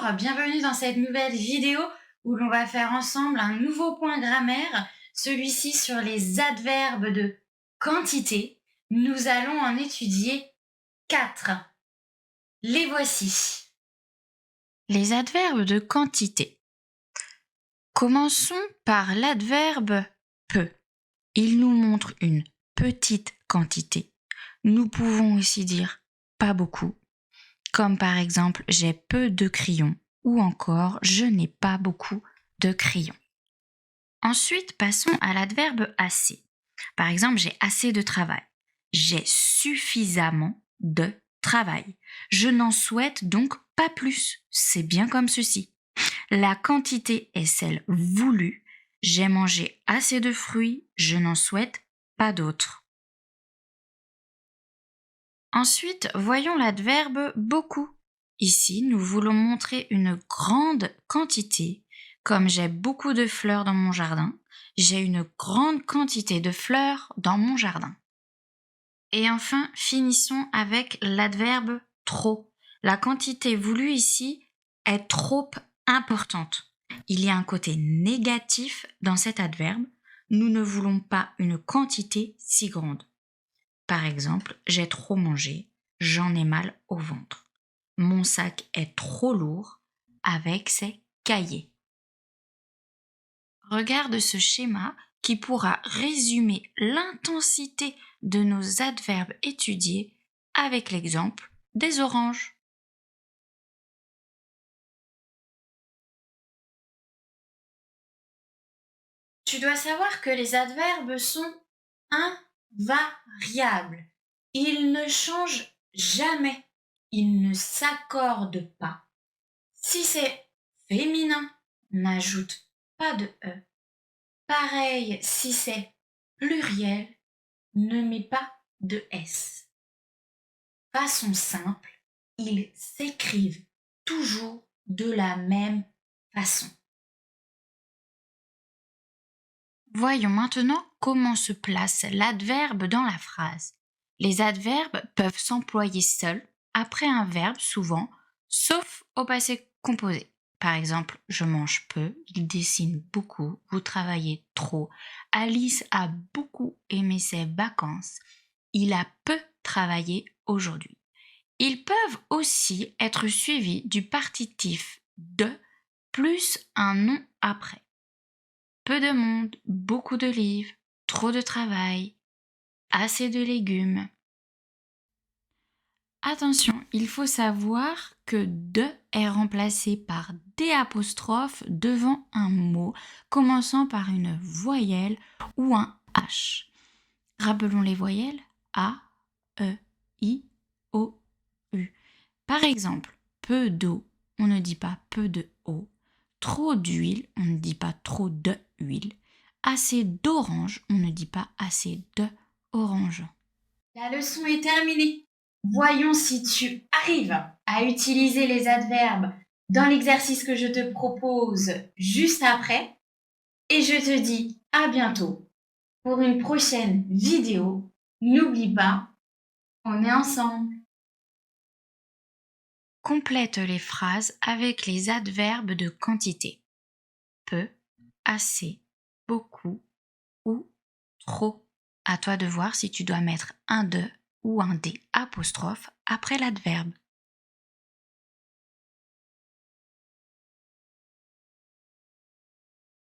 bienvenue dans cette nouvelle vidéo où l'on va faire ensemble un nouveau point grammaire, celui-ci sur les adverbes de quantité. Nous allons en étudier 4. Les voici. Les adverbes de quantité. Commençons par l'adverbe peu. Il nous montre une petite quantité. Nous pouvons aussi dire pas beaucoup, comme par exemple j'ai peu de crayons ou encore je n'ai pas beaucoup de crayons. Ensuite, passons à l'adverbe assez. Par exemple, j'ai assez de travail. J'ai suffisamment de travail. Je n'en souhaite donc pas plus. C'est bien comme ceci. La quantité est celle voulue. J'ai mangé assez de fruits. Je n'en souhaite pas d'autres. Ensuite, voyons l'adverbe beaucoup. Ici, nous voulons montrer une grande quantité. Comme j'ai beaucoup de fleurs dans mon jardin, j'ai une grande quantité de fleurs dans mon jardin. Et enfin, finissons avec l'adverbe trop. La quantité voulue ici est trop importante. Il y a un côté négatif dans cet adverbe. Nous ne voulons pas une quantité si grande. Par exemple, j'ai trop mangé, j'en ai mal au ventre. Mon sac est trop lourd avec ses cahiers. Regarde ce schéma qui pourra résumer l'intensité de nos adverbes étudiés avec l'exemple des oranges. Tu dois savoir que les adverbes sont invariables. Ils ne changent jamais. Ils ne s'accordent pas. Si c'est féminin, n'ajoute pas de E. Pareil, si c'est pluriel, ne mets pas de S. Façon simple, ils s'écrivent toujours de la même façon. Voyons maintenant comment se place l'adverbe dans la phrase. Les adverbes peuvent s'employer seuls après un verbe souvent, sauf au passé composé. Par exemple, je mange peu, il dessine beaucoup, vous travaillez trop, Alice a beaucoup aimé ses vacances, il a peu travaillé aujourd'hui. Ils peuvent aussi être suivis du partitif de plus un nom après. Peu de monde, beaucoup de livres, trop de travail, assez de légumes. Attention, il faut savoir que de est remplacé par des apostrophes devant un mot commençant par une voyelle ou un H. Rappelons les voyelles A, E, I, O, U. Par exemple, peu d'eau, on ne dit pas peu de eau. Trop d'huile, on ne dit pas trop de huile. Assez d'orange, on ne dit pas assez de orange. La leçon est terminée. Voyons si tu arrives à utiliser les adverbes dans l'exercice que je te propose juste après. Et je te dis à bientôt pour une prochaine vidéo. N'oublie pas, on est ensemble. Complète les phrases avec les adverbes de quantité. Peu, assez, beaucoup ou trop. À toi de voir si tu dois mettre un de ou un des apostrophes après l'adverbe.